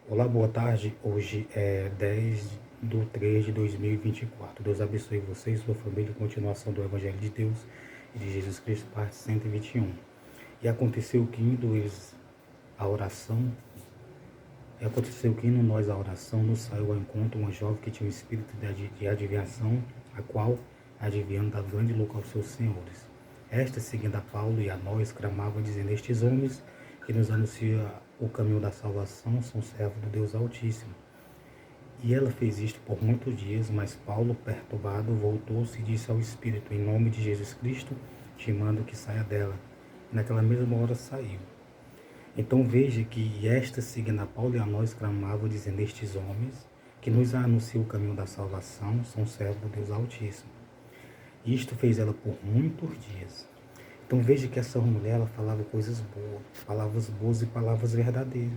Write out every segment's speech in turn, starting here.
Olá, boa tarde. Hoje é 10/3/2024. Deus abençoe você e sua família em continuação do Evangelho de Deus e de Jesus Cristo, parte 121. E aconteceu que indo eles à oração, indo nós à oração, nos saiu ao encontro uma jovem que tinha um espírito de adivinhação, a qual, adivinhando, dava grande lucro aos seus senhores. Esta, seguindo a Paulo e a nós, clamava, dizendo: Estes homens que nos anunciam o caminho da salvação são servos do Deus Altíssimo. E ela fez isto por muitos dias, mas Paulo, perturbado, voltou-se e disse ao Espírito: Em nome de Jesus Cristo, te mando que saia dela. E naquela mesma hora saiu. Então veja que esta, seguindo a Paulo e a nós, clamava, dizendo: Estes homens que nos anunciam o caminho da salvação são servos do Deus Altíssimo. Isto fez ela por muitos dias. Então veja que essa mulher, ela falava coisas boas e palavras verdadeiras.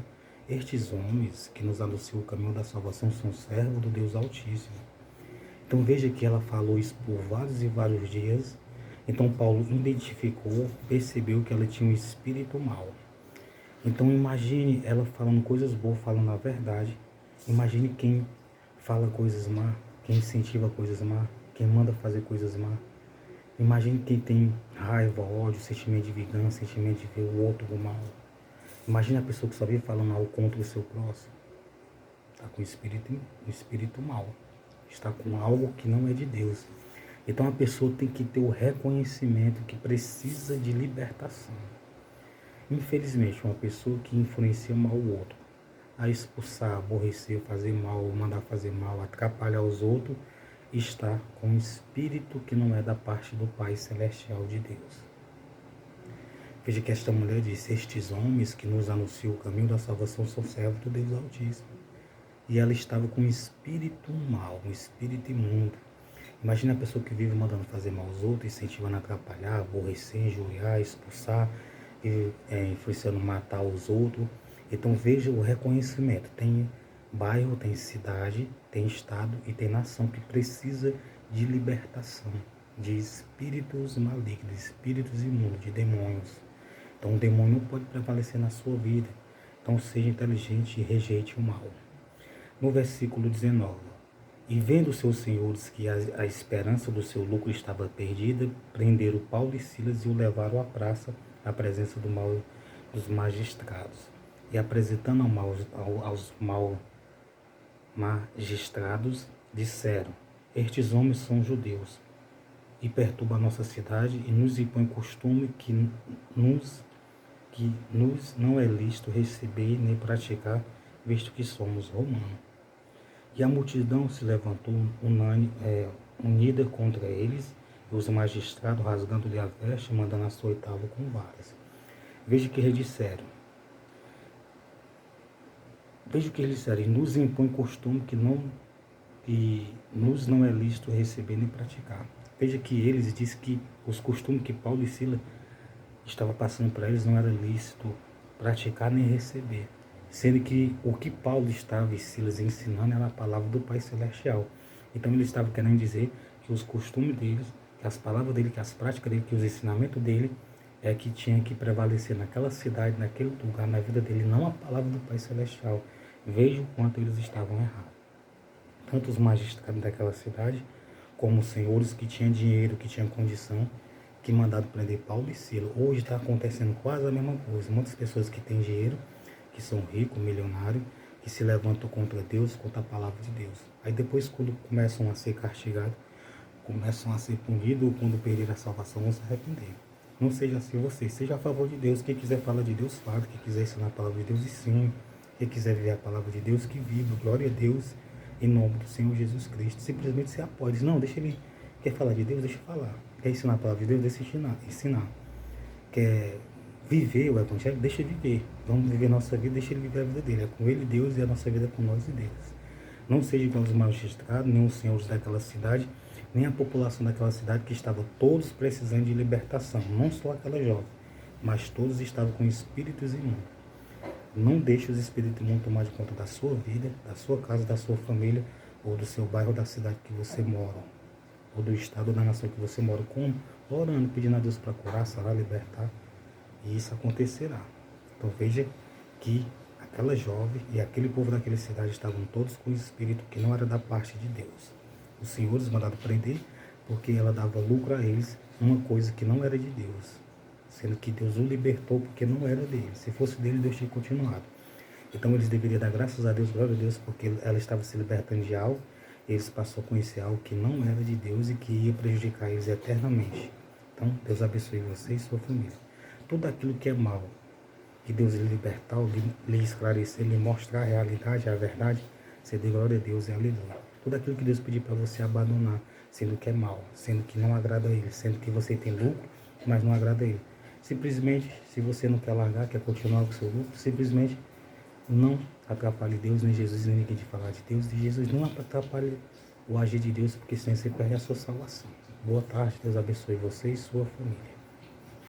Estes homens que nos anunciam o caminho da salvação são servos do Deus Altíssimo. Então veja que ela falou isso por vários e vários dias. Então Paulo identificou, percebeu que ela tinha um espírito mau. Então imagine ela falando coisas boas, falando a verdade. Imagine quem fala coisas má, quem incentiva coisas má, quem manda fazer coisas má. Imagine quem tem raiva, ódio, sentimento de vingança, sentimento de ver o outro com mal. Imagine a pessoa que só vive falando algo contra o seu próximo. Está com um espírito mau. Está com algo que não é de Deus. Então a pessoa tem que ter o reconhecimento que precisa de libertação. Infelizmente, uma pessoa que influencia mal o outro, a expulsar, aborrecer, fazer mal, mandar fazer mal, atrapalhar os outros, está com um espírito que não é da parte do Pai Celestial de Deus. Veja que esta mulher disse: Estes homens que nos anunciam o caminho da salvação são servos do Deus Altíssimo. E ela estava com um espírito mau, um espírito imundo. Imagina a pessoa que vive mandando fazer mal aos outros, incentivando a atrapalhar, aborrecer, injuriar, expulsar, influenciando matar os outros. Então veja o reconhecimento. Tem bairro, tem cidade, tem estado e tem nação que precisa de libertação, de espíritos malignos, de espíritos imundos, de demônios. Então o demônio não pode prevalecer na sua vida. Então seja inteligente e rejeite o mal. No versículo 19: E vendo seus senhores que a esperança do seu lucro estava perdida, prenderam Paulo e Silas e o levaram à praça, à presença dos magistrados. E apresentando aos magistrados, disseram: Estes homens são judeus, e perturbam a nossa cidade, e nos impõem costume que nos não é lícito receber nem praticar, visto que somos romanos. E a multidão se levantou unida contra eles, e os magistrados, rasgando-lhe a veste, mandando açoitá-lo com varas. Veja o que eles disseram. E nos impõe costume que nos não é lícito receber nem praticar. Veja que eles dizem que os costumes que Paulo e Silas estavam passando para eles não era lícito praticar nem receber. Sendo que o que Paulo estava e Silas ensinando era a palavra do Pai Celestial. Então eles estavam querendo dizer que os costumes deles, que as palavras dele, que as práticas dele, que os ensinamentos dele é que tinha que prevalecer naquela cidade, naquele lugar, na vida dele, não a palavra do Pai Celestial. Veja o quanto eles estavam errados. Tanto os magistrados daquela cidade, como os senhores que tinham dinheiro, que tinham condição, que mandaram prender Paulo e Silas. Hoje está acontecendo quase a mesma coisa. Muitas pessoas que têm dinheiro, que são ricos, milionários, que se levantam contra Deus, contra a palavra de Deus. Aí depois, quando começam a ser castigados, começam a ser punidos, ou quando perder a salvação, vão se arrepender. Não seja assim você, seja a favor de Deus. Quem quiser falar de Deus, fala. Quem quiser ensinar a palavra de Deus, ensine. Quem quiser viver a palavra de Deus, que viva. Glória a Deus, em nome do Senhor Jesus Cristo. Simplesmente se apoie. Diz: não, deixa ele. Quer falar de Deus? Deixa eu falar. Quer ensinar a palavra de Deus? Deixa ensinar. Quer viver o Evangelho? Deixa ele viver. Vamos viver a nossa vida, deixa ele viver a vida dele. É com ele Deus e a nossa vida é com nós e Deus. Não seja igual os magistrados, nem os senhores daquela cidade, nem a população daquela cidade, que estava todos precisando de libertação. Não só aquela jovem, mas todos estavam com espíritos imundos. Não deixe os espíritos imundos tomar de conta da sua vida, da sua casa, da sua família, ou do seu bairro, ou da cidade que você mora, ou do estado ou da nação que você mora. Como? Orando, pedindo a Deus para curar, sarar, libertar. E isso acontecerá. Então veja que aquela jovem e aquele povo daquela cidade estavam todos com o espírito que não era da parte de Deus. Os senhores mandaram prender porque ela dava lucro a eles, uma coisa que não era de Deus, sendo que Deus o libertou porque não era dele. Se fosse dele, Deus tinha continuado. Então eles deveriam dar graças a Deus, glória a Deus, porque ela estava se libertando de algo, e eles passaram a conhecer algo que não era de Deus e que ia prejudicar eles eternamente. Então, Deus abençoe você e sua família. Tudo aquilo que é mal, que Deus lhe libertar, lhe esclarecer, lhe mostrar a realidade, a verdade, você dê glória a Deus e aleluia. Tudo aquilo que Deus pedir para você abandonar, sendo que é mal, sendo que não agrada a Ele, sendo que você tem lucro, mas não agrada a Ele. Simplesmente, se você não quer largar, quer continuar com o seu lucro, simplesmente não atrapalhe Deus, nem Jesus, nem ninguém de falar de Deus, de Jesus. Não atrapalhe o agir de Deus, porque senão você perde a sua salvação. Boa tarde, Deus abençoe você e sua família.